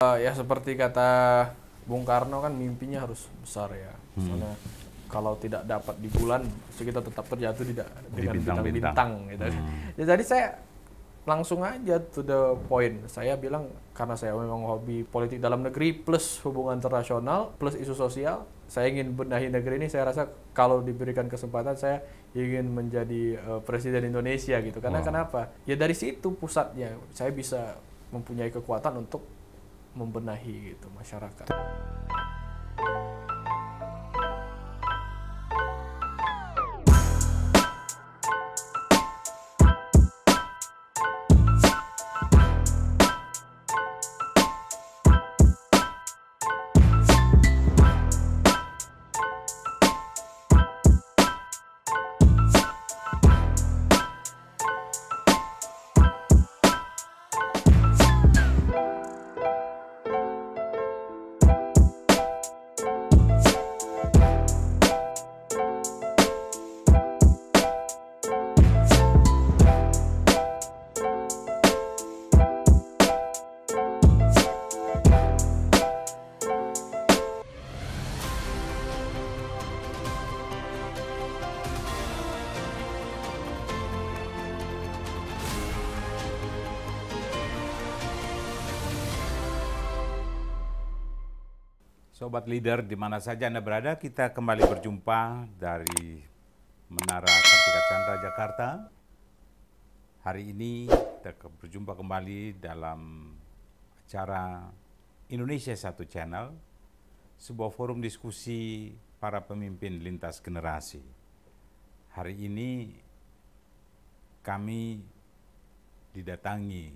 Ya seperti kata Bung Karno kan mimpinya harus besar ya. Misalnya kalau tidak dapat di bulan, pasti kita tetap terjatuh Di dengan bintang-bintang. bintang-bintang gitu. Ya, jadi saya langsung aja to the point. Saya bilang karena saya memang hobi politik dalam negeri plus hubungan internasional plus isu sosial, saya ingin benahi negeri ini. Saya rasa kalau diberikan kesempatan saya ingin menjadi presiden Indonesia gitu. Karena Wow. kenapa? Ya dari situ pusatnya. Saya bisa mempunyai kekuatan untuk membenahi gitu masyarakat. Sobat leader, di mana saja Anda berada, kita kembali berjumpa dari Menara Kartika Chandra, Jakarta. Hari ini kita berjumpa kembali dalam acara Indonesia Satu Channel, sebuah forum diskusi para pemimpin lintas generasi. Hari ini kami didatangi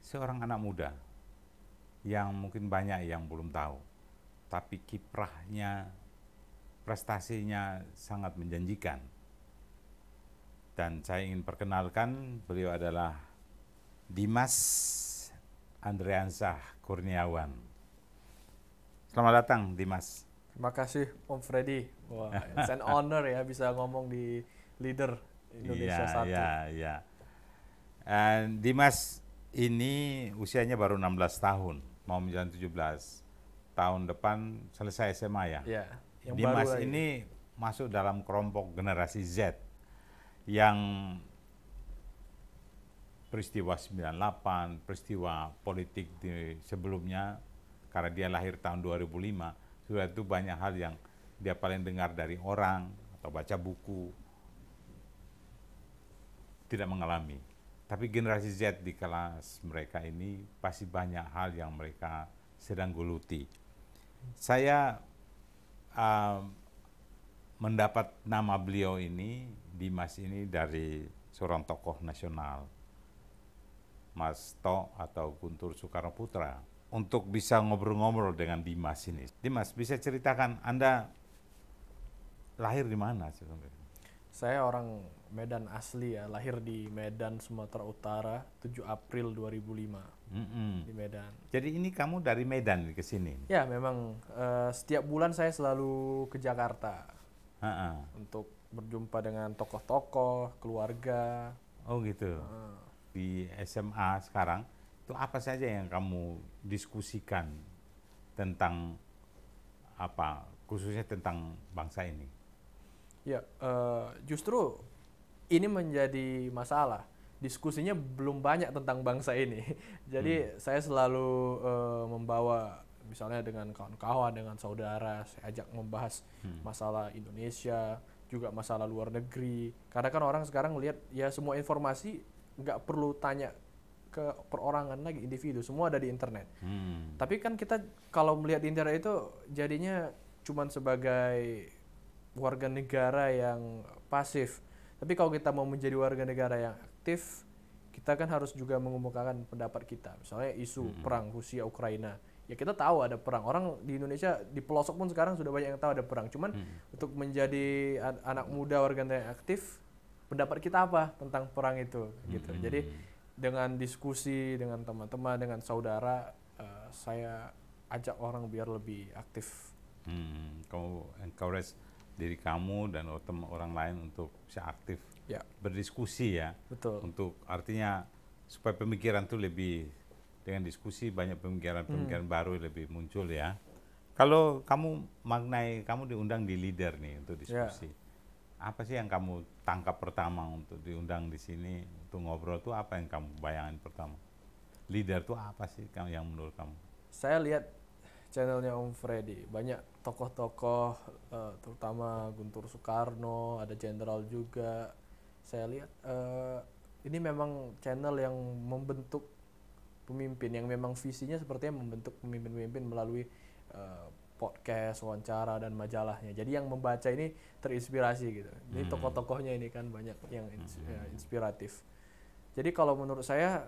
seorang anak muda yang mungkin banyak yang belum tahu, tapi kiprahnya, prestasinya sangat menjanjikan. Dan saya ingin perkenalkan, beliau adalah Dimas Andreansah Kurniawan. Selamat datang, Dimas. Terima kasih Om Freddy. Wah, it's an honor ya bisa ngomong di leader Indonesia Iya, Satu. iya, iya. Dimas ini usianya baru 16 tahun, mau menjalani 17. Tahun depan selesai SMA ya. Ya, yang Dimas baru lagi. ini masuk dalam kelompok generasi Z yang peristiwa 98, peristiwa politik di sebelumnya, karena dia lahir tahun 2005, sudah itu banyak hal yang dia paling dengar dari orang atau baca buku, tidak mengalami. Tapi generasi Z di kelas mereka ini pasti banyak hal yang mereka sedang geluti. Saya mendapat nama beliau ini, Dimas ini, dari seorang tokoh nasional, Mas To atau Guntur Soekarno Putra. Untuk bisa ngobrol-ngobrol dengan Dimas ini. Dimas, bisa ceritakan Anda lahir di mana sebenarnya? Saya orang Medan asli ya, lahir di Medan, Sumatera Utara, 7 April 2005 di Medan. Jadi ini kamu dari Medan ke sini? Ya, memang setiap bulan saya selalu ke Jakarta untuk berjumpa dengan tokoh-tokoh, keluarga. Oh gitu. Di SMA sekarang, itu apa saja yang kamu diskusikan tentang apa, khususnya tentang bangsa ini? Ya, justru ini menjadi masalah. Diskusinya belum banyak tentang bangsa ini. Jadi saya selalu membawa misalnya dengan kawan-kawan, dengan saudara, saya ajak membahas masalah Indonesia, juga masalah luar negeri. Karena kan orang sekarang melihat ya semua informasi nggak perlu tanya ke perorangan lagi, individu, semua ada di internet. Tapi kan kita kalau melihat di internet itu jadinya cuman sebagai warga negara yang pasif. Tapi kalau kita mau menjadi warga negara yang aktif, kita kan harus juga mengemukakan pendapat kita. Misalnya isu perang Rusia Ukraina. Ya kita tahu ada perang. Orang di Indonesia di pelosok pun sekarang sudah banyak yang tahu ada perang. Cuman untuk menjadi anak muda warga negara yang aktif, pendapat kita apa tentang perang itu gitu. Jadi dengan diskusi dengan teman-teman, dengan saudara, saya ajak orang biar lebih aktif. Kamu encourage diri kamu dan orang lain untuk bisa aktif Ya, berdiskusi ya, betul. untuk artinya supaya pemikiran itu lebih dengan diskusi banyak pemikiran-pemikiran baru lebih muncul ya. Kalau kamu maknai, kamu diundang di Leader nih untuk diskusi. Apa sih yang kamu tangkap pertama untuk diundang di sini untuk ngobrol tuh, apa yang kamu bayangin pertama? Leader tuh apa sih yang menurut kamu? Saya lihat channelnya Om Freddy, banyak tokoh-tokoh, terutama Guntur Soekarno, ada jenderal juga. Saya lihat ini memang channel yang membentuk pemimpin, yang memang visinya sepertinya membentuk pemimpin-pemimpin melalui podcast, wawancara, dan majalahnya. Jadi yang membaca ini terinspirasi gitu. Ini tokoh-tokohnya ini kan banyak yang inspiratif. Jadi kalau menurut saya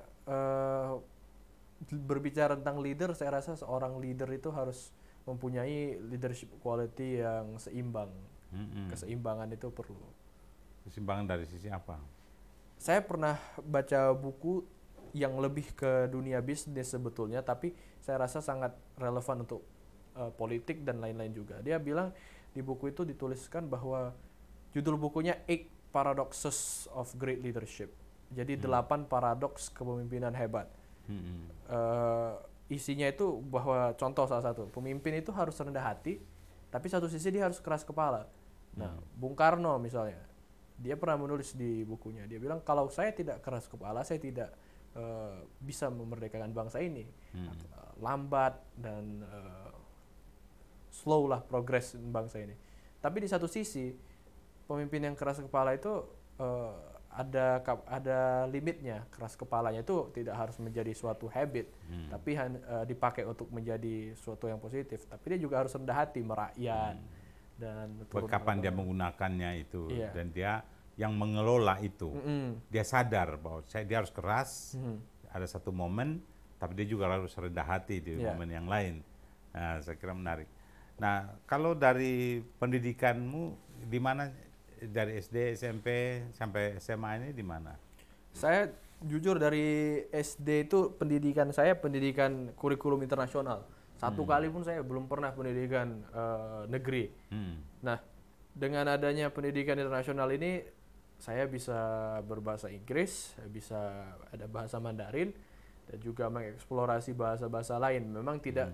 berbicara tentang leader, saya rasa seorang leader itu harus mempunyai leadership quality yang seimbang. Keseimbangan itu perlu. Keseimbangan dari sisi apa? Saya pernah baca buku yang lebih ke dunia bisnis sebetulnya, tapi saya rasa sangat relevan untuk politik dan lain-lain juga. Dia bilang di buku itu dituliskan bahwa judul bukunya 8 Paradoxes of Great Leadership. Jadi 8 paradoks kepemimpinan hebat. Isinya itu bahwa contoh salah satu, pemimpin itu harus rendah hati, tapi satu sisi dia harus keras kepala. Nah, Bung Karno misalnya, dia pernah menulis di bukunya, dia bilang kalau saya tidak keras kepala, saya tidak bisa memerdekakan bangsa ini. Lambat dan slow lah progres bangsa ini. Tapi di satu sisi, pemimpin yang keras kepala itu ada limitnya. Keras kepalanya itu tidak harus menjadi suatu habit, tapi dipakai untuk menjadi suatu yang positif. Tapi dia juga harus rendah hati merakyat dan kapan dia menggunakannya itu, dan dia yang mengelola itu. Dia sadar bahwa dia harus keras, ada satu momen, tapi dia juga harus rendah hati di momen yang lain. Nah, saya kira menarik. Nah, kalau dari pendidikanmu di mana, dari SD, SMP sampai SMA ini di mana? Saya jujur dari SD itu pendidikan saya pendidikan kurikulum internasional. Satu kali pun saya belum pernah pendidikan negeri. Nah, dengan adanya pendidikan internasional ini, saya bisa berbahasa Inggris, bisa ada bahasa Mandarin, dan juga mengeksplorasi bahasa-bahasa lain. Memang tidak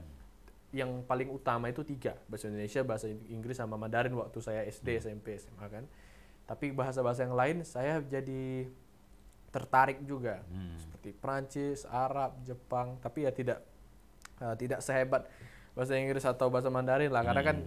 yang paling utama itu 3, bahasa Indonesia, bahasa Inggris, sama Mandarin waktu saya SD, SMP, SMA kan. Tapi bahasa-bahasa yang lain saya jadi tertarik juga, seperti Prancis, Arab, Jepang. Tapi ya tidak sehebat bahasa Inggris atau bahasa Mandarin lah, karena kan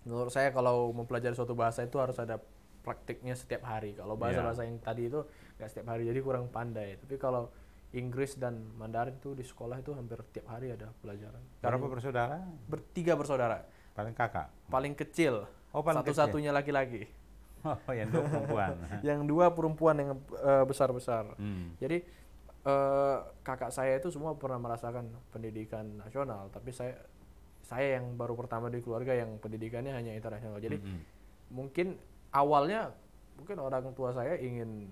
menurut saya kalau mempelajari suatu bahasa itu harus ada praktiknya setiap hari. Kalau bahasa-bahasa yang tadi itu nggak setiap hari, jadi kurang pandai. Tapi kalau Inggris dan Mandarin tuh di sekolah itu hampir tiap hari ada pelajaran. Berapa bersaudara? 3 bersaudara. Paling kakak? Paling kecil. Satu-satunya laki-laki. Oh, yang 2 perempuan. Yang 2 perempuan yang besar-besar. Jadi kakak saya itu semua pernah merasakan pendidikan nasional, tapi saya yang baru pertama di keluarga yang pendidikannya hanya internasional. Jadi mungkin awalnya orang tua saya ingin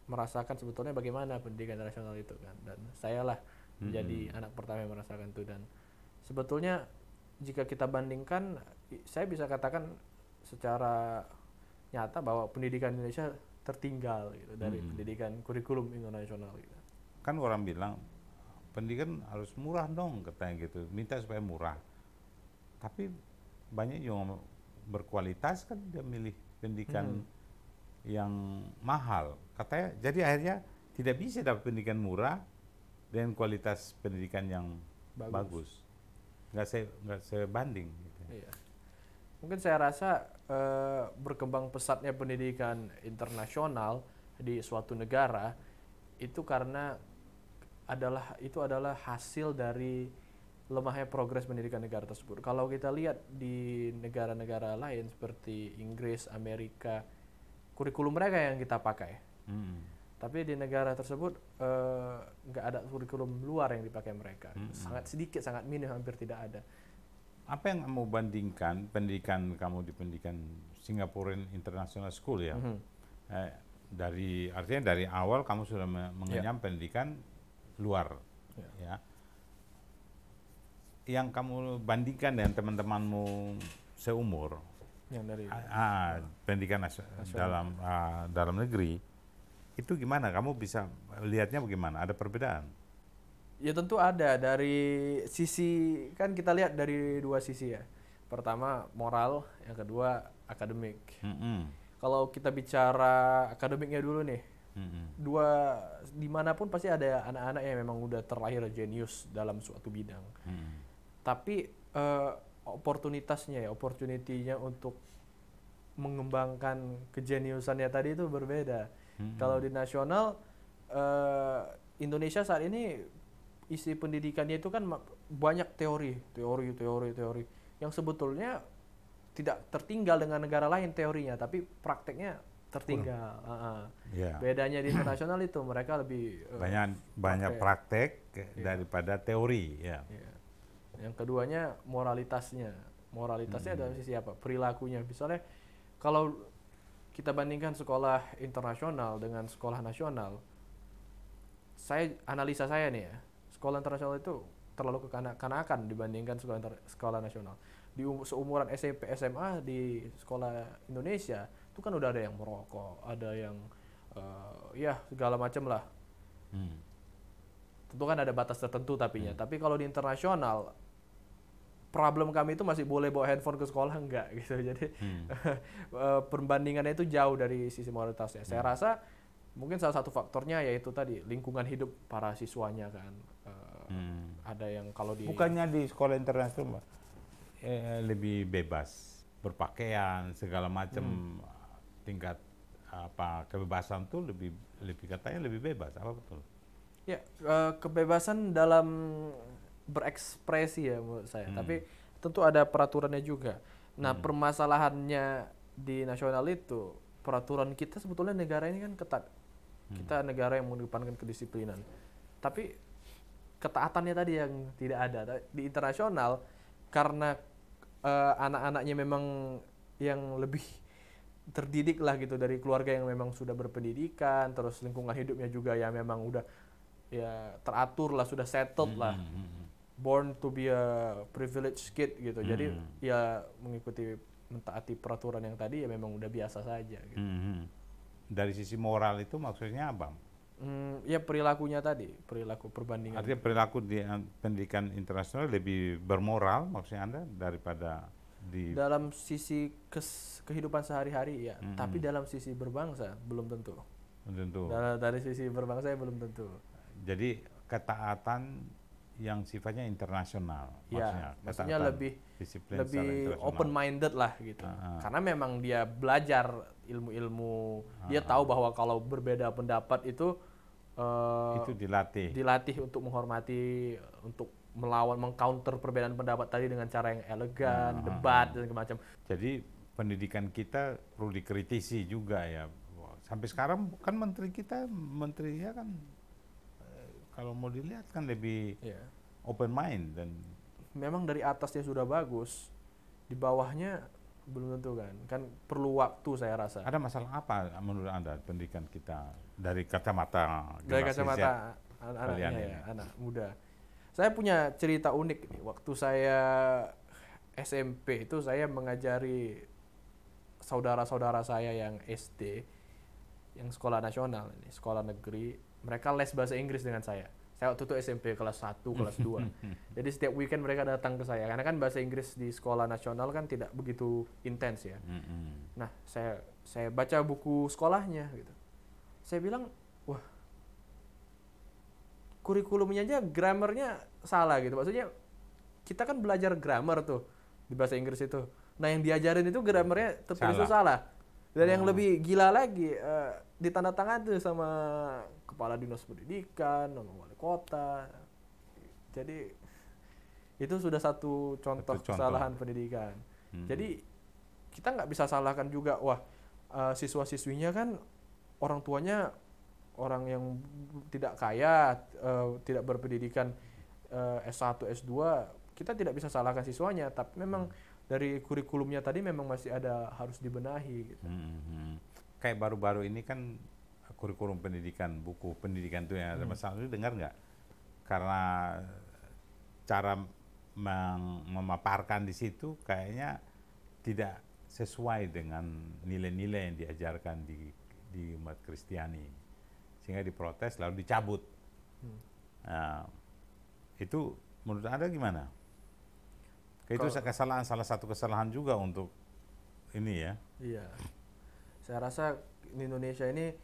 merasakan sebetulnya bagaimana pendidikan internasional itu kan, dan saya lah menjadi anak pertama yang merasakan itu. Dan sebetulnya jika kita bandingkan, saya bisa katakan secara nyata bahwa pendidikan Indonesia tertinggal gitu dari pendidikan kurikulum internasional gitu. Kan orang bilang pendidikan harus murah dong, katanya gitu, minta supaya murah. Tapi banyak yang berkualitas kan dia milih pendidikan yang mahal katanya, jadi akhirnya tidak bisa dapat pendidikan murah dengan kualitas pendidikan yang bagus. Nggak sebanding gitu. Iya. Mungkin saya rasa berkembang pesatnya pendidikan internasional di suatu negara itu karena itu adalah hasil dari lemahnya progres pendidikan negara tersebut. Kalau kita lihat di negara-negara lain seperti Inggris, Amerika, kurikulum mereka yang kita pakai. Tapi di negara tersebut nggak ada kurikulum luar yang dipakai mereka. Sangat sedikit, sangat minim, hampir tidak ada. Apa yang kamu bandingkan pendidikan kamu di pendidikan Singaporean International School ya? Artinya dari awal kamu sudah mengenyam pendidikan luar, ya. Yang kamu bandingkan dengan teman-temanmu seumur, yang dari pendidikan dalam negeri, itu gimana? Kamu bisa lihatnya bagaimana? Ada perbedaan? Ya tentu ada dari sisi, kan kita lihat dari dua sisi ya. Pertama moral, yang kedua akademik. Mm-mm. Kalau kita bicara akademiknya dulu nih, Mm-mm. dua dimanapun pasti ada anak-anak yang memang udah terlahir jenius dalam suatu bidang. Mm-mm. Tapi opportunity-nya untuk mengembangkan kejeniusannya tadi itu berbeda. Kalau di nasional, eh, Indonesia saat ini isi pendidikannya itu kan banyak teori yang sebetulnya tidak tertinggal dengan negara lain teorinya, tapi prakteknya tertinggal. Ya. Bedanya di internasional itu mereka lebih Banyak praktek daripada teori, ya. ya. Yang keduanya moralitasnya dari sisi apa, perilakunya. Misalnya kalau kita bandingkan sekolah internasional dengan sekolah nasional, analisa saya nih ya, sekolah internasional itu terlalu kekanak-kanakan dibandingkan sekolah nasional. Di seumuran SMP SMA di sekolah Indonesia itu kan udah ada yang merokok, ada yang ya segala macam lah. Tentu kan ada batas tertentu tapi kalau di internasional, problem kami itu masih boleh bawa handphone ke sekolah enggak gitu. Jadi perbandingannya itu jauh dari sisi moralitasnya. Saya rasa mungkin salah satu faktornya yaitu tadi lingkungan hidup para siswanya kan. Ada yang kalau di Bukannya di sekolah internasional lebih bebas berpakaian segala macam, tingkat kebebasan tuh lebih katanya lebih bebas, apa betul? ya kebebasan dalam berekspresi ya menurut saya. Tapi tentu ada peraturannya juga. Nah, permasalahannya di nasional itu, peraturan kita sebetulnya negara ini kan ketat. Kita negara yang mengedepankan kedisiplinan. Tapi ketaatannya tadi yang tidak ada. Di internasional karena anak-anaknya memang yang lebih terdidik lah gitu dari keluarga yang memang sudah berpendidikan, terus lingkungan hidupnya juga ya memang udah ya teratur lah, sudah settled lah. Born to be a privileged kid gitu. Jadi ya mengikuti mentaati peraturan yang tadi ya memang udah biasa saja gitu. Dari sisi moral itu maksudnya apa? Ya perilakunya tadi, perilaku perbandingan. Artinya perilaku di pendidikan internasional lebih bermoral maksudnya Anda daripada di dalam sisi kehidupan sehari-hari ya, tapi dalam sisi berbangsa belum tentu. tentu. Dari sisi berbangsa ya belum tentu. Jadi ketaatan yang sifatnya internasional, Ya, maksudnya ketaatan lebih disiplin secara internasional. open minded lah gitu. Karena memang dia belajar ilmu-ilmu, dia tahu bahwa kalau berbeda pendapat itu Itu dilatih untuk menghormati, untuk melawan, mengcounter perbedaan pendapat tadi dengan cara yang elegan, debat dan macam. Jadi pendidikan kita perlu dikritisi juga ya. Sampai sekarang kan menterinya kan kalau mau dilihat kan lebih open mind dan memang dari atasnya sudah bagus, di bawahnya belum tentu kan perlu waktu saya rasa. ada masalah apa menurut Anda pendidikan kita dari kacamata Anak-anaknya ya, anak muda. Saya punya cerita unik nih. Waktu saya SMP itu saya mengajari saudara-saudara saya yang SD, yang sekolah nasional ini, sekolah negeri, mereka les bahasa Inggris dengan saya. Saya waktu itu SMP kelas 1, kelas 2. Jadi setiap weekend mereka datang ke saya. Karena kan bahasa Inggris di sekolah nasional kan tidak begitu intens ya. Nah, saya baca buku sekolahnya gitu. Saya bilang, wah, kurikulumnya aja grammarnya salah gitu. Maksudnya kita kan belajar grammar tuh di bahasa Inggris itu. Nah, yang diajarin itu grammarnya tertulis itu salah. Dan yang lebih gila lagi, ditandatangan tuh sama kepala dinas pendidikan, sama wali kota. Jadi itu sudah satu contoh kesalahan pendidikan. Jadi kita nggak bisa salahkan juga, wah siswa-siswinya kan orang tuanya orang yang tidak kaya, tidak berpendidikan S1, S2, kita tidak bisa salahkan siswanya, tapi memang dari kurikulumnya tadi memang masih ada harus dibenahi gitu. Kayak baru-baru ini kan kurikulum pendidikan, buku pendidikan itu yang ada masalah, itu dengar nggak? Karena cara memaparkan di situ kayaknya tidak sesuai dengan nilai-nilai yang diajarkan di umat Kristiani, sehingga diprotes lalu dicabut. Nah, Itu menurut Anda gimana? Itu salah satu kesalahan juga untuk ini ya. Iya, saya rasa di Indonesia ini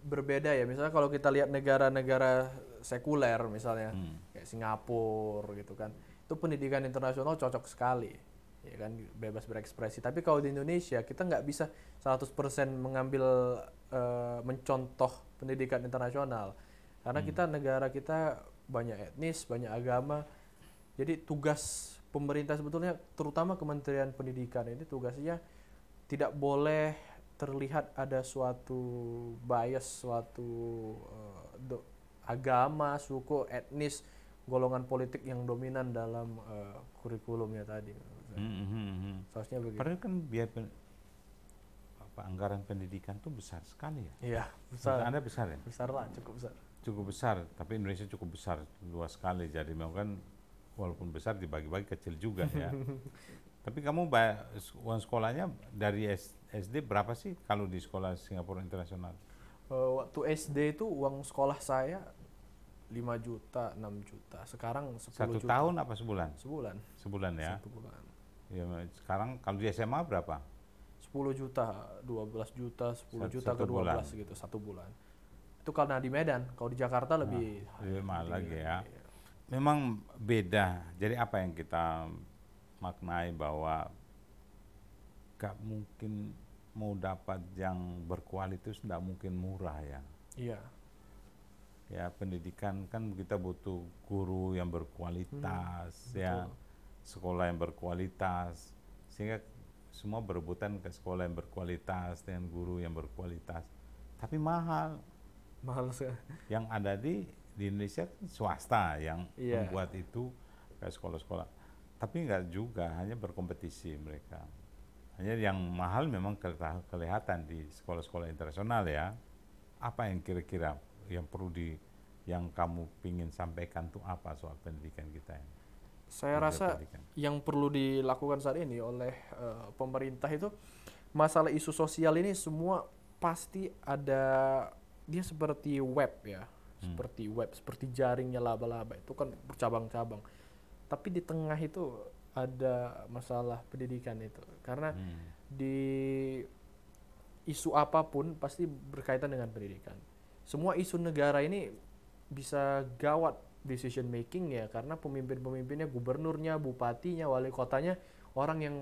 berbeda ya. Misalnya kalau kita lihat negara-negara sekuler misalnya kayak Singapura gitu kan, itu pendidikan internasional cocok sekali, ya kan, bebas berekspresi. Tapi kalau di Indonesia kita nggak bisa 100% mengambil mencontoh pendidikan internasional karena negara kita banyak etnis, banyak agama. Jadi tugas pemerintah sebetulnya, terutama Kementerian Pendidikan ini tugasnya tidak boleh terlihat ada suatu bias, suatu agama, suku, etnis, golongan politik yang dominan dalam kurikulumnya tadi. Seharusnya begitu. Padahal kan biaya anggaran pendidikan tuh besar sekali ya. Iya, besar. Menurut Anda besar ya? Besar lah, cukup besar. Cukup besar, tapi Indonesia cukup besar, luas sekali. Jadi memang kan walaupun besar dibagi-bagi kecil juga ya. Tapi kamu uang sekolahnya dari SD berapa sih kalau di sekolah Singapura Internasional? Waktu SD itu uang sekolah saya 5 juta, 6 juta. Sekarang 10 Satu juta. tahun apa sebulan? Sebulan. Sebulan ya? 1 bulan. Ya, sekarang kalau di SMA berapa? 10 juta, 12 juta, 10 juta Satu ke 12 bulan. gitu, 1 bulan. Itu karena di Medan, kalau di Jakarta lebih mahal lagi ya. Iya. Memang beda. Jadi apa yang kita maknai bahwa gak mungkin mau dapat yang berkualitas, tidak mungkin murah ya. Iya. Ya pendidikan kan kita butuh guru yang berkualitas, ya sekolah yang berkualitas, sehingga semua berebutan ke sekolah yang berkualitas dengan guru yang berkualitas. Tapi mahal. Mahal sekali. Yang ada di Indonesia kan swasta yang membuat itu kayak sekolah-sekolah. Tapi enggak juga, hanya berkompetisi mereka. Hanya yang mahal memang kelihatan di sekolah-sekolah internasional ya. Apa yang kira-kira yang perlu yang kamu pingin sampaikan tuh apa soal pendidikan kita ini? Saya rasa yang perlu dilakukan saat ini oleh pemerintah itu masalah isu sosial ini semua pasti ada, dia seperti web ya, seperti jaringnya laba-laba itu kan bercabang-cabang. Tapi di tengah itu ada masalah pendidikan itu, karena di isu apapun pasti berkaitan dengan pendidikan. Semua isu negara ini bisa gawat decision making ya, karena pemimpin-pemimpinnya, gubernurnya, bupatinya, wali kotanya orang yang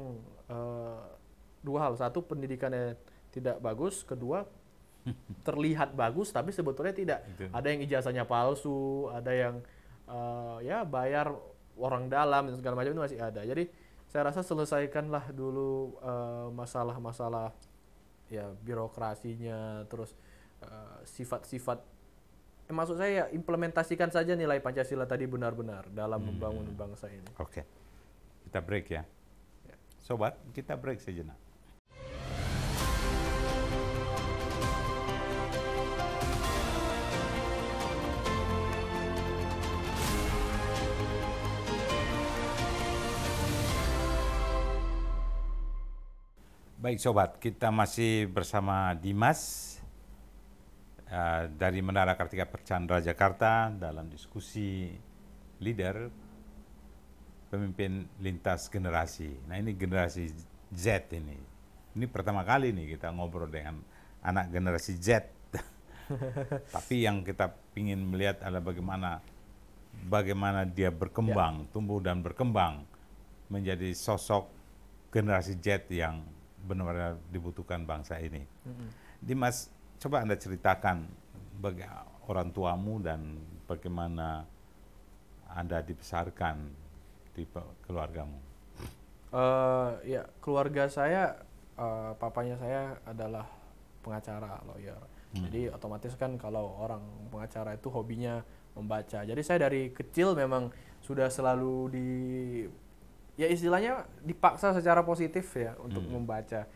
dua hal: satu, pendidikannya tidak bagus; kedua, terlihat bagus tapi sebetulnya tidak. Ada yang ijazahnya palsu, ada yang ya bayar orang dalam dan segala macam, itu masih ada. Jadi saya rasa selesaikanlah dulu masalah-masalah ya birokrasinya, terus sifat-sifat. Maksud saya implementasikan saja nilai Pancasila tadi benar-benar dalam membangun bangsa ini. Oke. Kita break ya. Sobat, kita break sejenak. Baik sobat, kita masih bersama Dimas dari Menara Kartika Perchandra Jakarta dalam diskusi leader pemimpin lintas generasi. Nah ini generasi Z ini. Ini pertama kali nih kita ngobrol dengan anak generasi Z. Tapi yang kita ingin melihat adalah bagaimana dia berkembang, tumbuh dan berkembang menjadi sosok generasi Z yang benar-benar dibutuhkan bangsa ini. Dimas, coba Anda ceritakan bagi orang tuamu dan bagaimana Anda dibesarkan di keluargamu. Ya, keluarga saya, papanya saya adalah pengacara, lawyer. Jadi otomatis kan kalau orang pengacara itu hobinya membaca. Jadi saya dari kecil memang sudah selalu ya istilahnya dipaksa secara positif ya untuk membaca,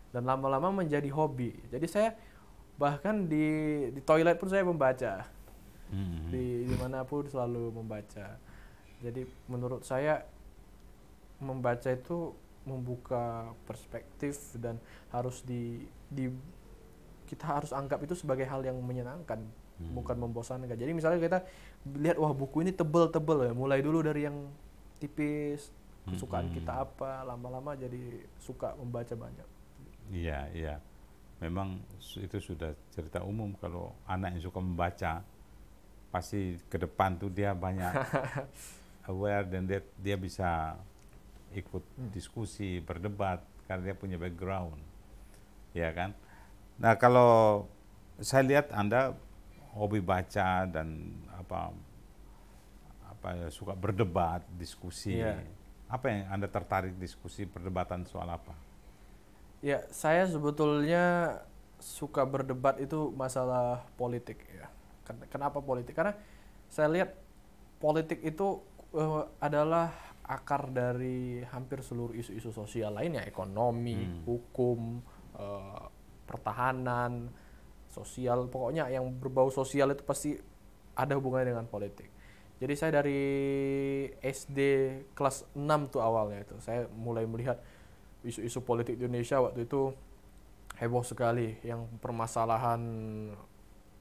dan lama-lama menjadi hobi. Jadi saya bahkan di toilet pun saya membaca, di dimanapun selalu membaca. Jadi menurut saya membaca itu membuka perspektif dan harus kita harus anggap itu sebagai hal yang menyenangkan. bukan membosankan. Jadi misalnya kita lihat, wah buku ini tebel-tebel ya, mulai dulu dari yang tipis, kesukaan kita apa, lama-lama jadi suka membaca banyak. Iya, iya. Memang itu sudah cerita umum, kalau anak yang suka membaca pasti ke depan tuh dia banyak aware, dan dia bisa ikut diskusi, berdebat karena dia punya background. Ya kan? Nah, kalau saya lihat Anda hobi baca dan apa ya, suka berdebat, diskusi. Iya. Apa yang Anda tertarik diskusi, perdebatan soal apa? Ya, saya sebetulnya suka berdebat itu masalah politik ya. Kenapa politik? Karena saya lihat politik itu adalah akar dari hampir seluruh isu-isu sosial lainnya, ekonomi, hukum, pertahanan, sosial, pokoknya yang berbau sosial itu pasti ada hubungannya dengan politik. Jadi saya dari SD kelas 6 tuh awalnya itu, saya mulai melihat isu-isu politik di Indonesia waktu itu heboh sekali, yang permasalahan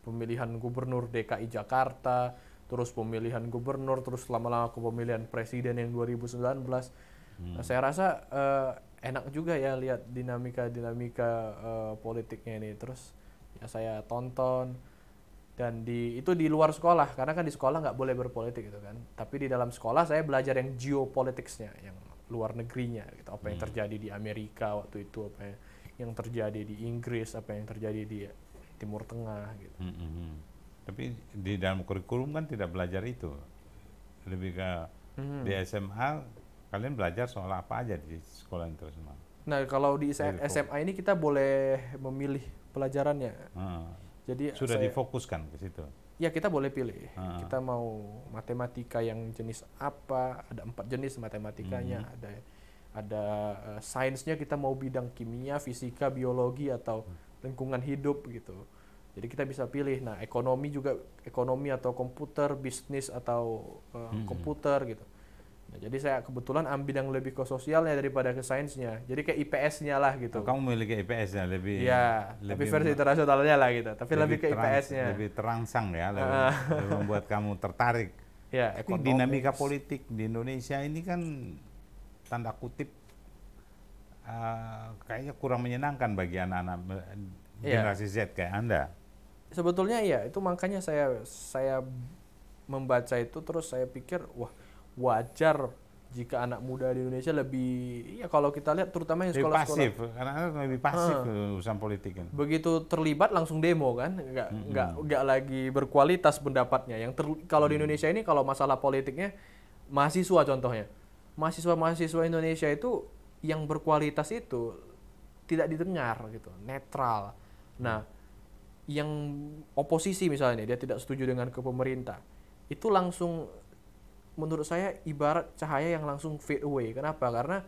pemilihan gubernur DKI Jakarta, terus pemilihan gubernur, terus lama-lama ke pemilihan presiden yang 2019. Nah, saya rasa enak juga ya lihat dinamika politiknya ini. Terus ya saya tonton, dan itu di luar sekolah, karena kan di sekolah nggak boleh berpolitik gitu kan. Tapi di dalam sekolah saya belajar yang geopoliticsnya, yang luar negerinya gitu, apa yang terjadi di Amerika waktu itu, apa yang terjadi di Inggris, apa yang terjadi di Timur Tengah gitu. Tapi di dalam kurikulum kan tidak belajar itu, lebih ke di SMA kalian belajar soal apa aja di sekolah internasional. Nah, kalau di SMA ini kita boleh memilih pelajarannya. Jadi sudah difokuskan ke situ. Ya, kita boleh pilih. Kita mau matematika yang jenis apa? Ada 4 jenis matematikanya. Ada sainsnya, kita mau bidang kimia, fisika, biologi, atau lingkungan hidup gitu. Jadi kita bisa pilih. Nah, ekonomi juga, ekonomi atau komputer, bisnis atau komputer gitu. Nah, jadi saya kebetulan ambil yang lebih ke sosialnya daripada ke sainsnya. Jadi kayak IPS-nya lah gitu. Kamu memiliki IPS-nya lebih. Ya, tapi versi internasionalnya lah gitu. Tapi lebih ke IPS-nya. Lebih terangsang ya, lebih membuat kamu tertarik. Ya, tapi dinamika politik di Indonesia ini kan tanda kutip kayaknya kurang menyenangkan bagi anak-anak generasi Z kayak Anda. Sebetulnya iya, itu makanya saya membaca itu, terus saya pikir wah, wajar jika anak muda di Indonesia lebih, ya kalau kita lihat terutama yang sekolah-sekolah pasif, karena lebih pasif urusan politik kan. Begitu terlibat langsung demo kan, nggak lagi berkualitas pendapatnya. Kalau di Indonesia ini, kalau masalah politiknya, mahasiswa contohnya, mahasiswa Indonesia itu yang berkualitas itu tidak didengar gitu, netral. Nah, yang oposisi misalnya dia tidak setuju dengan pemerintah, itu langsung, menurut saya ibarat cahaya yang langsung fade away. Kenapa? Karena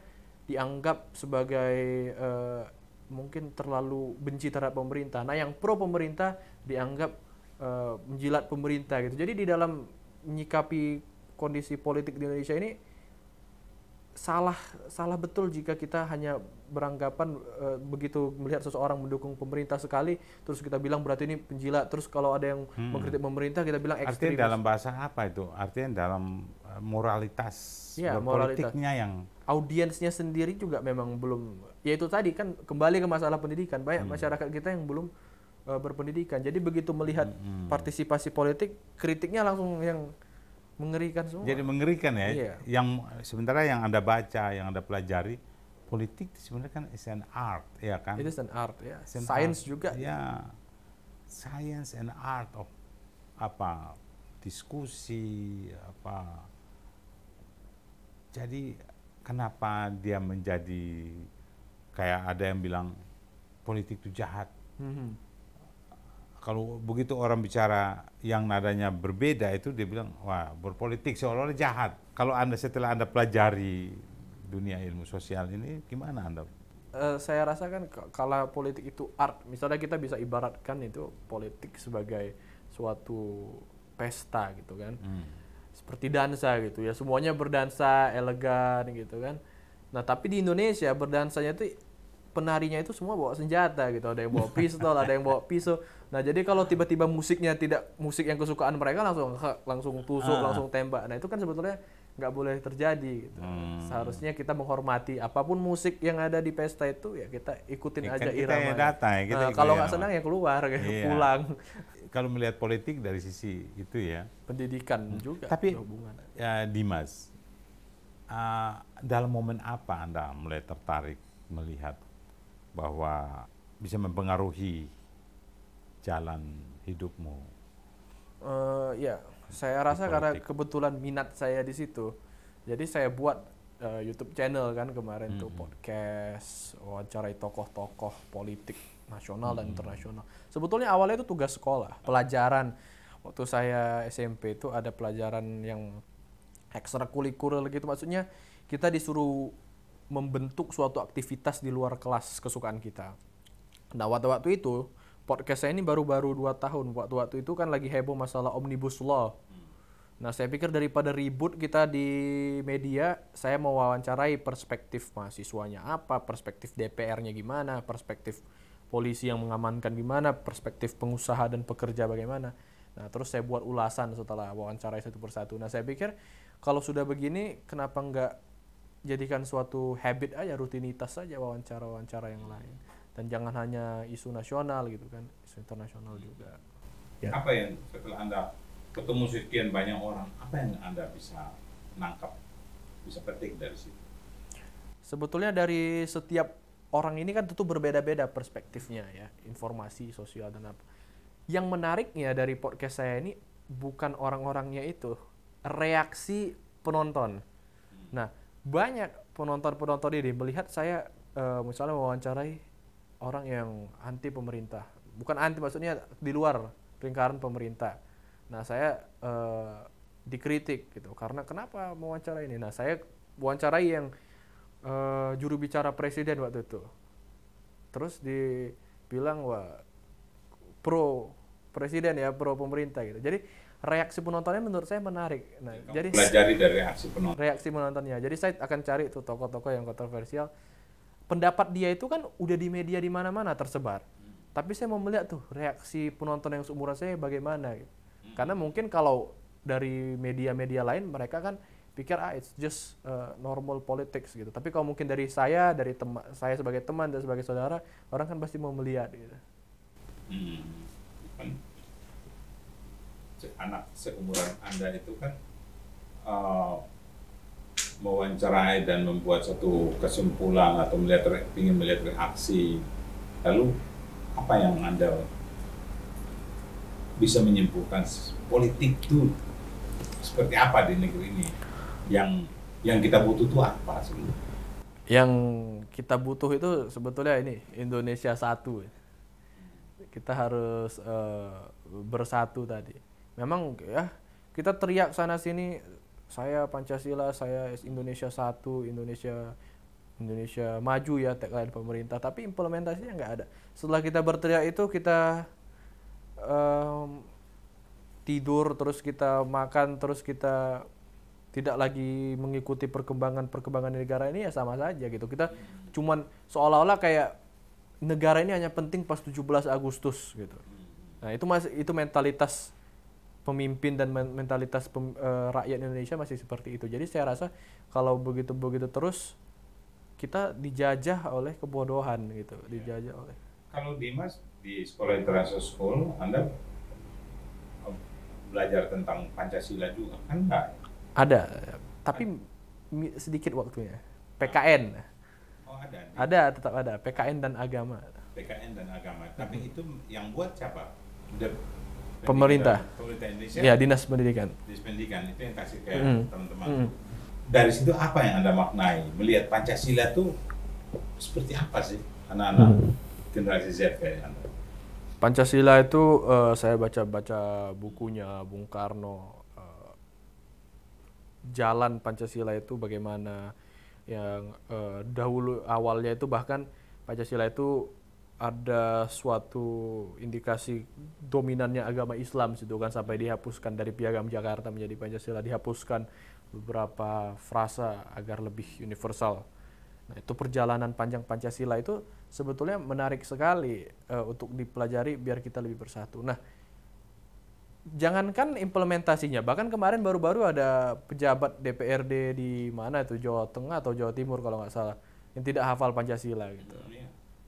dianggap sebagai mungkin terlalu benci terhadap pemerintah. Nah, yang pro pemerintah dianggap menjilat pemerintah gitu. Jadi di dalam menyikapi kondisi politik di Indonesia ini salah betul jika kita hanya beranggapan begitu melihat seseorang mendukung pemerintah sekali terus kita bilang berarti ini penjilat, terus kalau ada yang mengkritik pemerintah kita bilang ekstremis. Artinya dalam bahasa apa itu? Artinya dalam moralitas berpolitiknya yang audiensnya sendiri juga memang belum, ya itu tadi kan kembali ke masalah pendidikan. Banyak masyarakat kita yang belum berpendidikan. Jadi begitu melihat partisipasi politik, kritiknya langsung yang mengerikan semua. Jadi mengerikan ya. Iya. Yang sementara yang Anda baca, yang Anda pelajari, politik sebenarnya kan is an art, ya kan? It is an art, ya. Science juga. Ya, science and art of apa? Diskusi apa? Jadi kenapa dia menjadi kayak ada yang bilang politik itu jahat? Kalau begitu orang bicara yang nadanya berbeda itu dia bilang wah berpolitik seolah-olah jahat. Kalau setelah Anda pelajari dunia ilmu sosial ini gimana Anda? Saya rasa kan kalau politik itu art, misalnya kita bisa ibaratkan itu politik sebagai suatu pesta gitu kan. Seperti dansa gitu ya, semuanya berdansa elegan gitu kan. Nah, tapi di Indonesia berdansanya itu penarinya itu semua bawa senjata gitu, ada yang bawa pistol, ada yang bawa pisau. Nah jadi kalau tiba-tiba musiknya tidak musik yang kesukaan mereka, langsung tusuk, langsung tembak. Nah itu kan sebetulnya nggak boleh terjadi gitu. Seharusnya kita menghormati apapun musik yang ada di pesta itu, ya kita ikutin aja iramanya. Kalau nggak senang ya keluar, pulang. Kalau melihat politik dari sisi itu ya, Pendidikan juga tapi hubungan. ya, Dimas, dalam momen apa Anda mulai tertarik melihat bahwa bisa mempengaruhi jalan hidupmu? Ya, saya rasa karena politik. kebetulan minat saya di situ, jadi saya buat YouTube channel kan kemarin tuh, podcast, wawancarai tokoh-tokoh politik nasional dan internasional. Sebetulnya awalnya itu tugas sekolah, pelajaran. Waktu saya SMP itu ada pelajaran yang ekstrakurikuler gitu, maksudnya kita disuruh membentuk suatu aktivitas di luar kelas kesukaan kita. Nah waktu itu podcast saya ini baru-baru 2 tahun. Waktu itu kan lagi heboh masalah Omnibus Law. Nah saya pikir daripada ribut kita di media, saya mau wawancarai perspektif mahasiswanya apa, perspektif DPR-nya gimana, perspektif polisi yang mengamankan gimana, perspektif pengusaha dan pekerja bagaimana. Nah terus saya buat ulasan setelah wawancarai satu persatu. Nah saya pikir kalau sudah begini, kenapa nggak jadikan suatu habit aja, rutinitas saja wawancara-wawancara yang lain. Dan jangan hanya isu nasional gitu kan, isu internasional juga. Ya. Apa yang setelah Anda ketemu sekian banyak orang, apa yang Anda bisa nangkap, bisa petik dari situ? Sebetulnya dari setiap orang ini kan tentu berbeda-beda perspektifnya ya, informasi, sosial dan apa. Yang menariknya dari podcast saya ini bukan orang-orangnya itu, reaksi penonton. Nah, banyak penonton-penonton ini melihat saya misalnya mewawancarai orang yang anti pemerintah. Bukan anti, maksudnya di luar lingkaran pemerintah. Nah, saya dikritik gitu. Karena kenapa mewawancarai ini? Nah, saya wawancarai yang juru bicara presiden waktu itu. Terus dibilang wah pro presiden ya, pro pemerintah gitu. Jadi reaksi penontonnya menurut saya menarik. Nah, jadi pelajari dari reaksi penontonnya. Jadi saya akan cari tuh tokoh-tokoh yang kontroversial. Pendapat dia itu kan udah di media di mana-mana tersebar. Tapi saya mau melihat tuh reaksi penonton yang seumuran saya bagaimana gitu. Karena mungkin kalau dari media-media lain mereka kan pikir it's just normal politics gitu. Tapi kalau mungkin dari saya, saya sebagai teman dan sebagai saudara, orang kan pasti mau melihat gitu. Anak seumuran Anda itu kan mewawancarai dan membuat satu kesimpulan atau ingin melihat reaksi. Lalu apa yang Anda bisa menyimpulkan politik itu seperti apa di negeri ini? Yang kita butuh itu apa sebenarnya? Yang kita butuh itu sebetulnya ini Indonesia satu. Kita harus bersatu tadi. Memang ya kita teriak sana sini, saya Pancasila, saya Indonesia satu, Indonesia maju ya tagline pemerintah, tapi implementasinya nggak ada. Setelah kita berteriak itu kita tidur, terus kita makan, terus kita tidak lagi mengikuti perkembangan negara ini, ya sama saja gitu. Kita cuman seolah-olah kayak negara ini hanya penting pas 17 Agustus gitu. Nah, itu mentalitas pemimpin dan mentalitas rakyat Indonesia masih seperti itu. Jadi saya rasa kalau begitu terus kita dijajah oleh kebodohan gitu, dijajah oleh. Kalau Dimas di Sekolah International School, Anda belajar tentang Pancasila juga kan enggak? Ada, tapi sedikit waktunya. PKN. Oh, ada. Ada, tetap ada. PKN dan agama. PKN dan agama. Tapi itu yang buat siapa? Pemerintah Indonesia. Ya, Dinas Pendidikan. Dinas Pendidikan itu yang kasih ke teman-teman. Dari situ apa yang Anda maknai? Melihat Pancasila itu seperti apa sih anak-anak generasi Z kayak Anda? Pancasila itu saya baca bukunya Bung Karno. Jalan Pancasila itu bagaimana, yang dahulu awalnya itu bahkan Pancasila itu ada suatu indikasi dominannya agama Islam situ kan, sampai dihapuskan dari Piagam Jakarta menjadi Pancasila, dihapuskan beberapa frasa agar lebih universal. Nah, itu perjalanan panjang Pancasila itu sebetulnya menarik sekali untuk dipelajari biar kita lebih bersatu. Nah, jangankan implementasinya, bahkan kemarin baru-baru ada pejabat DPRD di mana itu, Jawa Tengah atau Jawa Timur kalau nggak salah, yang tidak hafal Pancasila gitu.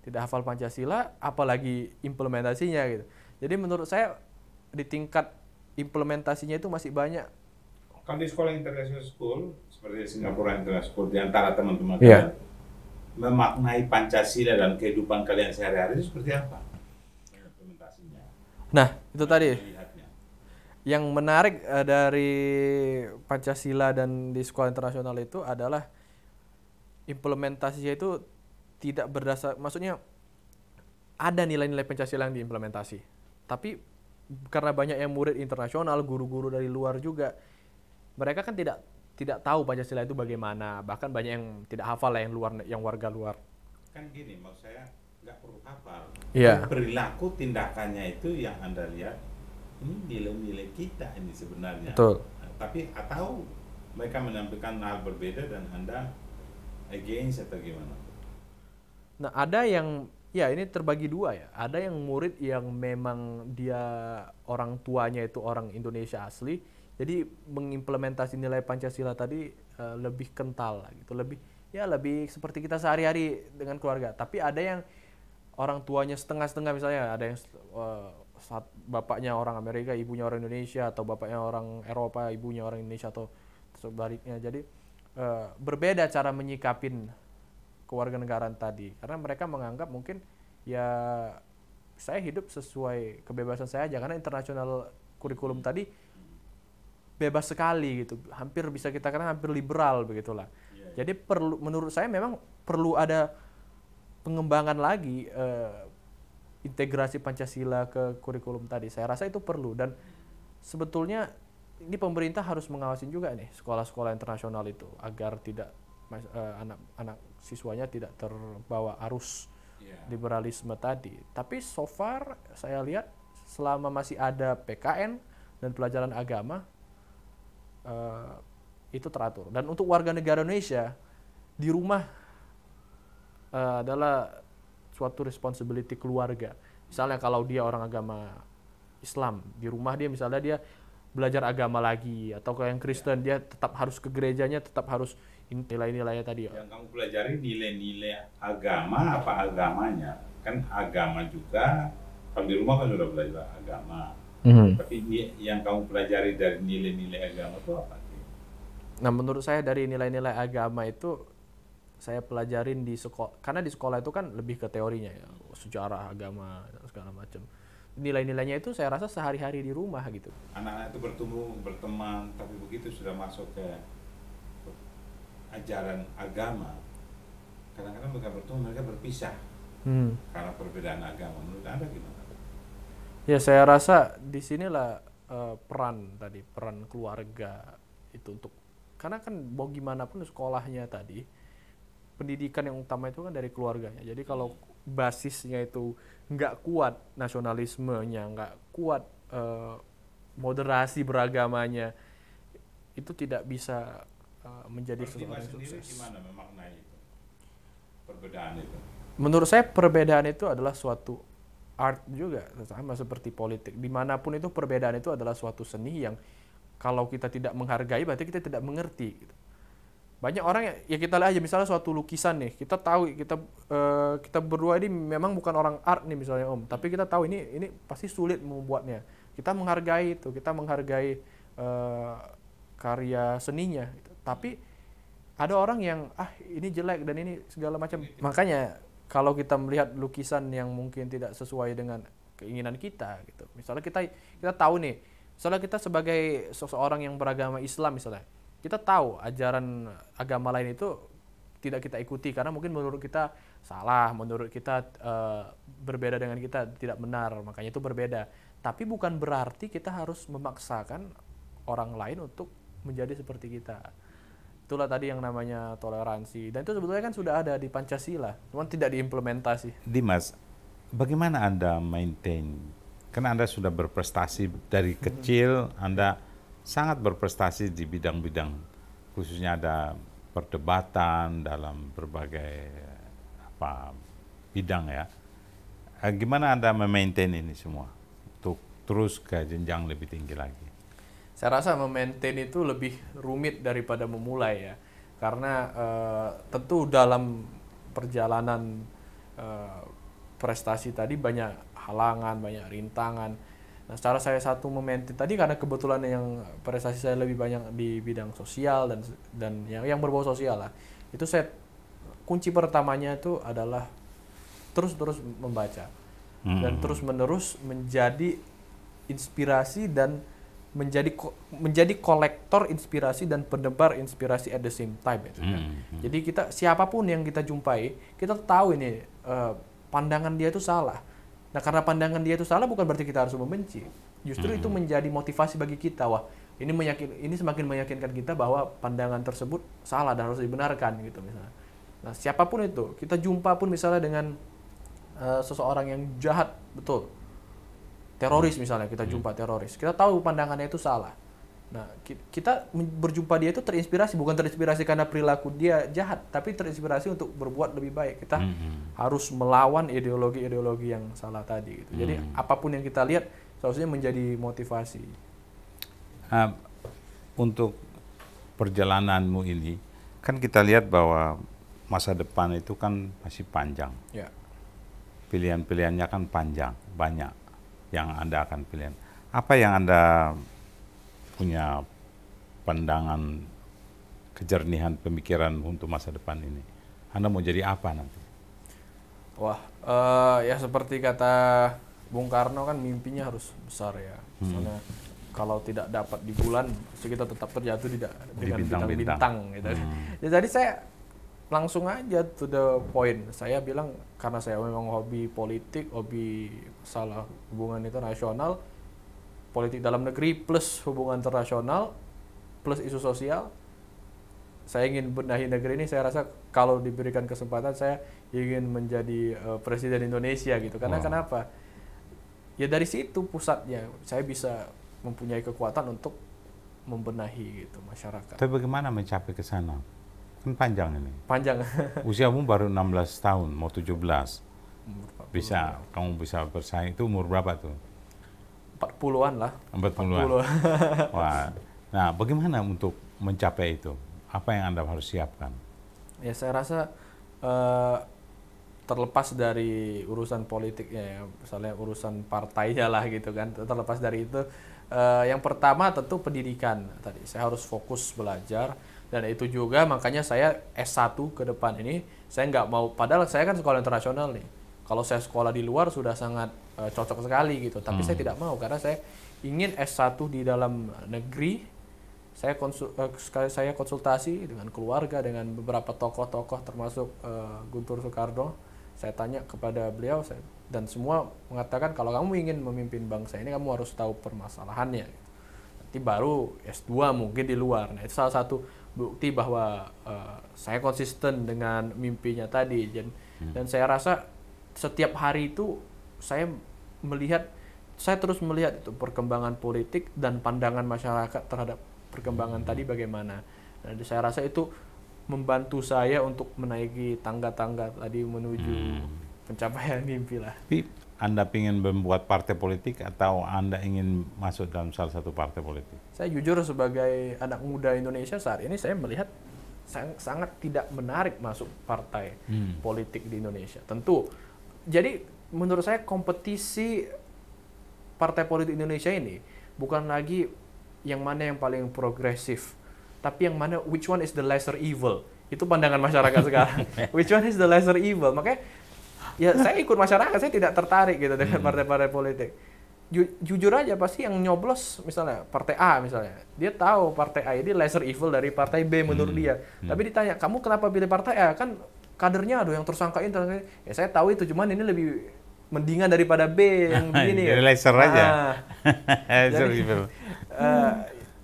Tidak hafal Pancasila, apalagi implementasinya gitu. Jadi menurut saya di tingkat implementasinya itu masih banyak. Kalau di sekolah international school seperti Singapura International School, di antara teman-teman Iya. kalian memaknai Pancasila dalam kehidupan kalian sehari-hari itu seperti apa implementasinya? Nah, itu tadi Melihatnya. yang menarik dari Pancasila dan di sekolah internasional itu adalah implementasinya itu tidak berdasar, maksudnya ada nilai-nilai Pancasila yang diimplementasi. Tapi karena banyak yang murid internasional, guru-guru dari luar juga, mereka kan tidak tahu Pancasila itu bagaimana. Bahkan banyak yang tidak hafal lah, yang warga luar. Kan gini, maksud saya nggak perlu hafal. Iya. Perilaku tindakannya itu yang Anda lihat, ini nilai-nilai kita ini sebenarnya. Betul. Tapi atau mereka menampilkan hal berbeda dan Anda against atau gimana? Nah, ada yang ya ini terbagi dua ya. Ada yang murid yang memang dia orang tuanya itu orang Indonesia asli, jadi mengimplementasi nilai Pancasila tadi lebih kental lah gitu, lebih seperti kita sehari-hari dengan keluarga. Tapi ada yang orang tuanya setengah-setengah, misalnya ada yang bapaknya orang Amerika, ibunya orang Indonesia, atau bapaknya orang Eropa, ibunya orang Indonesia, atau sebaliknya. Jadi berbeda cara menyikapin kewarganegaraan tadi, karena mereka menganggap mungkin ya saya hidup sesuai kebebasan saya aja, karena internasional kurikulum tadi bebas sekali gitu, hampir bisa kita katakan hampir liberal begitulah. Jadi menurut saya memang perlu ada pengembangan lagi integrasi Pancasila ke kurikulum tadi. Saya rasa itu perlu, dan sebetulnya ini pemerintah harus mengawasin juga nih sekolah-sekolah internasional itu agar tidak anak-anak siswanya tidak terbawa arus liberalisme tadi. Tapi so far saya lihat selama masih ada PKN dan pelajaran agama itu teratur. Dan untuk warga negara Indonesia di rumah adalah suatu responsibility keluarga. Misalnya kalau dia orang agama Islam, di rumah dia misalnya dia belajar agama lagi, atau kalau yang Kristen dia tetap harus ke gerejanya, tetap harus nilai-nilainya tadi. Yang kamu pelajari nilai-nilai agama apa agamanya? Kan agama juga, kalau di rumah kan sudah belajar agama. Tapi yang kamu pelajari dari nilai-nilai agama itu apa? Nah, menurut saya dari nilai-nilai agama itu saya pelajarin di sekolah, karena di sekolah itu kan lebih ke teorinya ya, sejarah agama dan segala macam. Nilai-nilainya itu saya rasa sehari-hari di rumah gitu. Anak-anak itu bertumbuh, berteman, tapi begitu sudah masuk ke ajaran agama, kadang-kadang mereka bertemu, mereka berpisah karena perbedaan agama. Menurut Anda gimana? Ya, saya rasa disinilah peran keluarga itu untuk, karena kan mau gimana pun sekolahnya tadi, pendidikan yang utama itu kan dari keluarganya. Jadi kalau basisnya itu nggak kuat, nasionalismenya nggak kuat, moderasi beragamanya, itu tidak bisa menjadi seseorang yang sukses. Gimana memaknai itu? Perbedaan itu? Menurut saya perbedaan itu adalah suatu art juga, sama seperti politik. Dimanapun itu perbedaan itu adalah suatu seni yang kalau kita tidak menghargai berarti kita tidak mengerti gitu. Banyak orang ya kita lihat aja misalnya suatu lukisan nih, kita tahu kita berdua ini memang bukan orang art nih misalnya Om, tapi kita tahu ini pasti sulit membuatnya. Kita menghargai itu, kita menghargai karya seninya gitu. Tapi ada orang yang ini jelek dan ini segala macam. Makanya kalau kita melihat lukisan yang mungkin tidak sesuai dengan keinginan kita gitu. Misalnya kita tahu nih, misalnya kita sebagai seseorang yang beragama Islam misalnya, kita tahu ajaran agama lain itu tidak kita ikuti karena mungkin menurut kita salah, menurut kita berbeda dengan kita, tidak benar, makanya itu berbeda. Tapi bukan berarti kita harus memaksakan orang lain untuk menjadi seperti kita. Itulah tadi yang namanya toleransi, dan itu sebetulnya kan sudah ada di Pancasila, cuma tidak diimplementasi. Dimas, bagaimana Anda maintain? Karena Anda sudah berprestasi dari kecil, Anda sangat berprestasi di bidang-bidang, khususnya ada perdebatan dalam berbagai apa bidang ya. Gimana Anda memaintain ini semua untuk terus ke jenjang lebih tinggi lagi? Saya rasa memaintain itu lebih rumit daripada memulai ya, karena tentu dalam perjalanan prestasi tadi banyak halangan, banyak rintangan. Nah, secara saya satu memaintain tadi karena kebetulan yang prestasi saya lebih banyak di bidang sosial dan yang berbau sosial lah. Itu saya kunci pertamanya itu adalah terus membaca dan terus-menerus menjadi inspirasi dan menjadi kolektor inspirasi dan penebar inspirasi at the same time itu kan. Jadi kita siapapun yang kita jumpai, kita tahu ini pandangan dia itu salah. Nah, karena pandangan dia itu salah bukan berarti kita harus membenci. Justru itu menjadi motivasi bagi kita. Wah, ini semakin meyakinkan kita bahwa pandangan tersebut salah dan harus dibenarkan gitu misalnya. Nah, siapapun itu, kita jumpa pun misalnya dengan seseorang yang jahat, betul. Teroris misalnya, kita jumpa teroris. Kita tahu pandangannya itu salah. Nah, kita berjumpa dia itu terinspirasi, bukan terinspirasi karena perilaku dia jahat, tapi terinspirasi untuk berbuat lebih baik. Kita harus melawan ideologi-ideologi yang salah tadi. Gitu. Jadi apapun yang kita lihat seharusnya menjadi motivasi. Untuk perjalananmu ini, kan kita lihat bahwa masa depan itu kan masih panjang. Ya. Pilihan-pilihannya kan panjang, banyak yang Anda akan pilihan. Apa yang Anda punya pandangan kejernihan pemikiran untuk masa depan ini? Anda mau jadi apa nanti? Wah, ya seperti kata Bung Karno kan mimpinya harus besar ya. Misalnya kalau tidak dapat di bulan, kita tetap terjatuh dengan bintang-bintang gitu. Ya, jadi saya langsung aja to the point. Saya bilang karena saya memang hobi politik, hobi masalah hubungan internasional, politik dalam negeri plus hubungan internasional plus isu sosial. Saya ingin benahi negeri ini. Saya rasa kalau diberikan kesempatan saya ingin menjadi presiden Indonesia gitu. Karena kenapa? Ya dari situ pusatnya. Saya bisa mempunyai kekuatan untuk membenahi gitu masyarakat. Tapi bagaimana mencapai ke sana? Kan panjang ini. Panjang. Usiamu baru 16 tahun, mau 17. Kamu bisa bersaing itu umur berapa tuh? 40-an lah. 40-an. Wah. Nah, bagaimana untuk mencapai itu? Apa yang Anda harus siapkan? Ya, saya rasa terlepas dari urusan politiknya ya, misalnya urusan partainya lah gitu kan. Terlepas dari itu, yang pertama tentu pendidikan. Tadi saya harus fokus belajar dan itu juga makanya saya S1 ke depan ini saya nggak mau, padahal saya kan sekolah internasional nih. Kalau saya sekolah di luar sudah sangat cocok sekali gitu, tapi saya tidak mau karena saya ingin S1 di dalam negeri. Saya konsultasi dengan keluarga, dengan beberapa tokoh-tokoh termasuk Guntur Soekarno. Saya tanya kepada beliau dan semua mengatakan kalau kamu ingin memimpin bangsa ini kamu harus tahu permasalahannya. Nanti baru S2 mungkin di luar. Nah, itu salah satu bukti bahwa saya konsisten dengan mimpinya tadi. Dan saya rasa setiap hari itu saya terus melihat itu perkembangan politik dan pandangan masyarakat terhadap perkembangan tadi bagaimana. Nah, saya rasa itu membantu saya untuk menaiki tangga-tangga tadi menuju pencapaian mimpi lah. Tapi Anda ingin membuat partai politik atau Anda ingin masuk dalam salah satu partai politik? Saya jujur sebagai anak muda Indonesia saat ini saya melihat sangat tidak menarik masuk partai politik di Indonesia. Tentu. Jadi menurut saya kompetisi partai politik Indonesia ini bukan lagi yang mana yang paling progresif, tapi yang mana which one is the lesser evil. Itu pandangan masyarakat sekarang. Which one is the lesser evil? Makanya ya saya ikut masyarakat, saya tidak tertarik gitu dengan partai-partai politik. Jujur aja pasti yang nyoblos misalnya partai A misalnya, dia tahu partai A ini lesser evil dari partai B menurut dia. Tapi ditanya, "Kamu kenapa pilih partai A?" Kan kadernya ada yang tersangkain. Ya saya tahu itu, cuman ini lebih mendingan daripada B yang begini. Jadi laser aja. Jadi,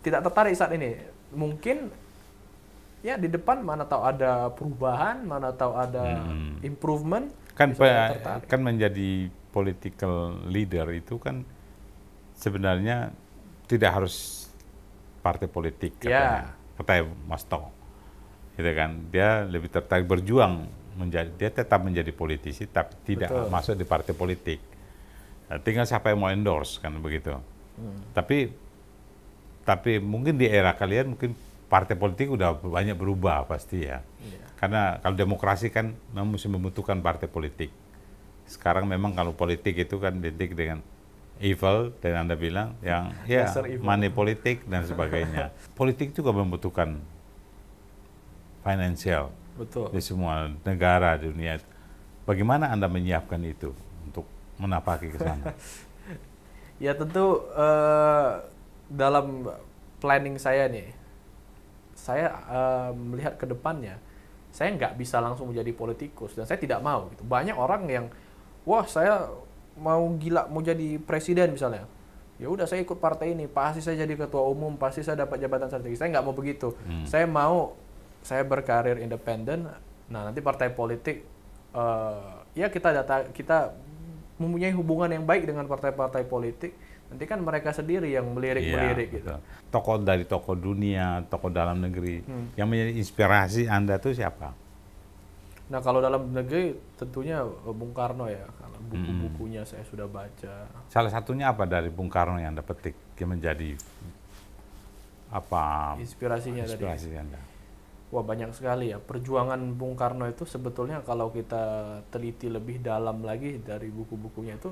tidak tertarik saat ini. Mungkin ya di depan mana tahu ada perubahan, mana tahu ada improvement. Kan menjadi political leader itu kan sebenarnya tidak harus partai politik katanya. Kata Mas To. gitu kan. Dia lebih tertarik berjuang dia tetap menjadi politisi tapi tidak Betul. masuk di partai politik. Nah, tinggal siapa yang mau endorse kan begitu. Tapi mungkin di era kalian mungkin partai politik udah banyak berubah pasti ya. Karena kalau demokrasi kan memang mesti membutuhkan partai politik. Sekarang memang kalau politik itu kan identik dengan evil dan Anda bilang yang ya money politik dan sebagainya. Politik juga membutuhkan financial. Betul. Di semua negara di dunia. Bagaimana Anda menyiapkan itu untuk menapaki ke sana? Ya tentu dalam planning saya nih, saya melihat ke depannya, saya nggak bisa langsung menjadi politikus dan saya tidak mau. Gitu. Banyak orang yang, wah saya mau gila mau jadi presiden misalnya. Ya udah saya ikut partai ini, pasti saya jadi ketua umum, pasti saya dapat jabatan strategis. Saya nggak mau begitu. Saya berkarir independen. Nah nanti partai politik, ya kita mempunyai hubungan yang baik dengan partai-partai politik. Nanti kan mereka sendiri yang melirik gitu. Tokoh dari tokoh dunia, tokoh dalam negeri, yang menjadi inspirasi Anda tuh siapa? Nah kalau dalam negeri tentunya Bung Karno ya, karena buku-bukunya saya sudah baca. Salah satunya apa dari Bung Karno yang Anda petik yang menjadi apa inspirasi Anda? Wah banyak sekali ya. Perjuangan Bung Karno itu sebetulnya kalau kita teliti lebih dalam lagi dari buku-bukunya itu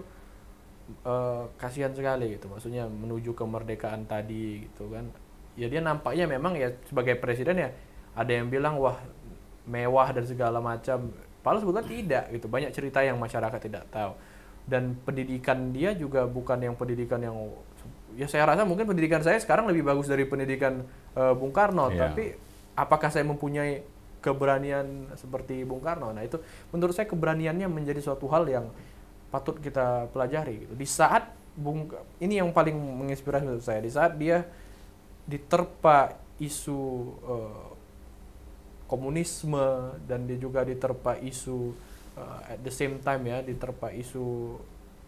kasihan sekali gitu. Maksudnya menuju kemerdekaan tadi gitu kan. Ya dia nampaknya memang ya sebagai presiden ya ada yang bilang wah mewah dan segala macam. Padahal sebetulnya tidak gitu. Banyak cerita yang masyarakat tidak tahu. Dan pendidikan dia juga bukan yang pendidikan yang ya saya rasa mungkin pendidikan saya sekarang lebih bagus dari pendidikan Bung Karno, tapi apakah saya mempunyai keberanian seperti Bung Karno? Nah itu menurut saya keberaniannya menjadi suatu hal yang patut kita pelajari. Gitu. Di saat ini yang paling menginspirasi menurut saya, di saat dia diterpa isu komunisme dan dia juga diterpa isu at the same time ya diterpa isu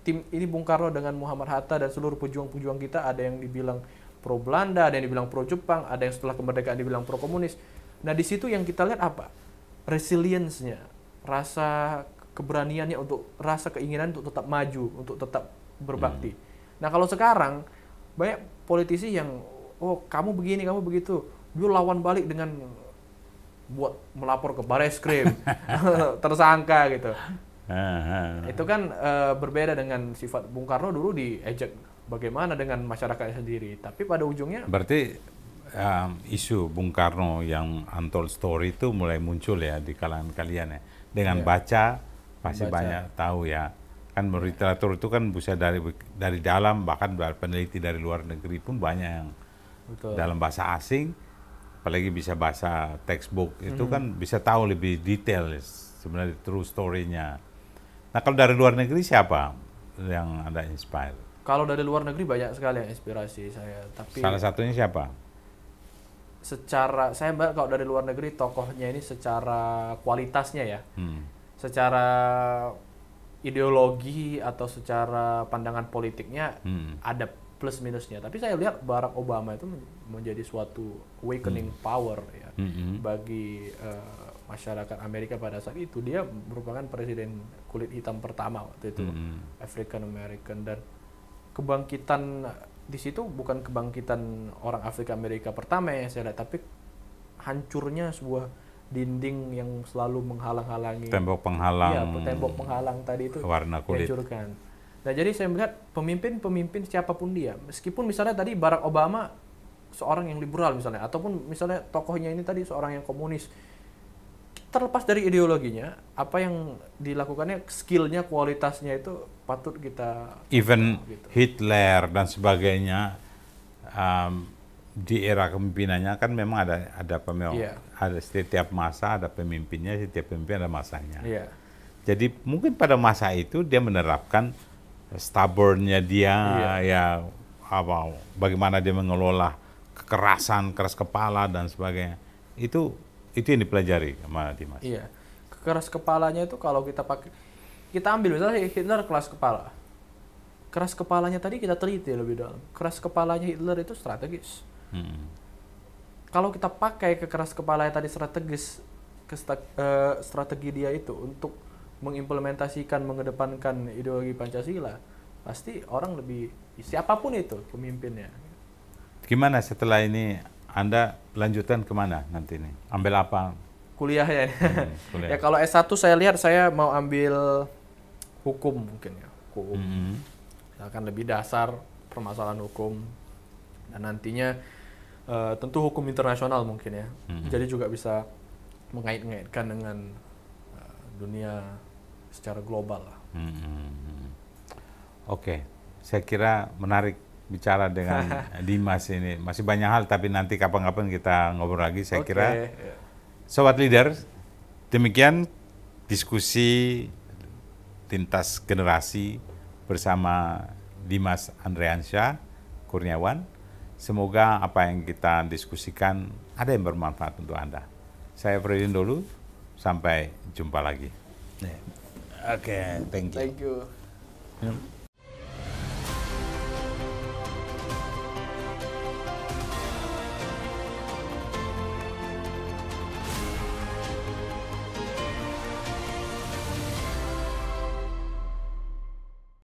tim ini Bung Karno dengan Muhammad Hatta dan seluruh pejuang-pejuang kita, ada yang dibilang pro Belanda, ada yang dibilang pro Jepang, ada yang setelah kemerdekaan dibilang pro komunis. Nah di situ yang kita lihat apa? Resilience-nya, rasa keberaniannya rasa keinginan untuk tetap maju, untuk tetap berbakti. Nah kalau sekarang banyak politisi yang kamu begini, kamu begitu, dia lawan balik dengan buat melapor ke Bareskrim, tersangka gitu. Itu kan berbeda dengan sifat Bung Karno dulu diejek bagaimana dengan masyarakat sendiri, tapi pada ujungnya berarti isu Bung Karno yang untold story itu mulai muncul ya di kalangan kalian ya. Dengan baca pasti banyak tahu ya. Kan literatur itu kan bisa dari dalam, bahkan peneliti dari luar negeri pun banyak yang dalam bahasa asing, apalagi bisa bahasa textbook itu kan bisa tahu lebih detail sebenarnya true story-nya. Nah kalau dari luar negeri siapa yang Anda inspire? Kalau dari luar negeri banyak sekali yang inspirasi saya, tapi salah satunya siapa? Saya kalau dari luar negeri tokohnya ini secara kualitasnya ya, secara ideologi atau secara pandangan politiknya ada plus minusnya. Tapi saya lihat Barack Obama itu menjadi suatu awakening power ya bagi masyarakat Amerika pada saat itu. Dia merupakan presiden kulit hitam pertama waktu itu, African American, dan kebangkitan di situ bukan kebangkitan orang Afrika Amerika pertama yang saya lihat, tapi hancurnya sebuah dinding yang selalu menghalang-halangi, tembok penghalang, tembok penghalang tadi itu warna kulit. Dihancurkan. Nah jadi saya melihat pemimpin siapapun dia, meskipun misalnya tadi Barack Obama seorang yang liberal misalnya, ataupun misalnya tokohnya ini tadi seorang yang komunis, terlepas dari ideologinya, apa yang dilakukannya, skillnya, kualitasnya itu patut kita even gitu. Hitler dan sebagainya di era kepemimpinannya kan memang ada ada setiap masa ada pemimpinnya, setiap pemimpin ada masanya. Jadi mungkin pada masa itu dia menerapkan stubbornnya dia, ya bagaimana dia mengelola kekerasan, keras kepala dan sebagainya. Itu yang dipelajari sama Dimas. Iya, keras kepalanya itu kalau kita ambil misalnya Hitler keras kepala. Keras kepalanya tadi kita teliti lebih dalam. Keras kepalanya Hitler itu strategis. kalau kita pakai kekeras kepala tadi strategi dia itu untuk mengimplementasikan, mengedepankan ideologi Pancasila, pasti orang lebih, siapapun itu pemimpinnya. Gimana setelah ini Anda lanjutkan kemana nanti nih? Ambil apa? Kuliah ya. Kuliah. Ya kalau S1 saya lihat saya mau ambil hukum mungkin ya. Hukum. Akan lebih dasar permasalahan hukum. Dan nantinya tentu hukum internasional mungkin ya. Jadi juga bisa mengait-ngaitkan dengan dunia secara global lah. Oke, saya kira menarik bicara dengan Dimas ini. Masih banyak hal, tapi nanti kapan-kapan kita ngobrol lagi. Saya kira, Sobat Leader, demikian diskusi lintas generasi bersama Dimas Andriansyah Kurniawan. Semoga apa yang kita diskusikan ada yang bermanfaat untuk Anda. Saya Fredin dulu, sampai jumpa lagi. Oke, thank you. Thank you.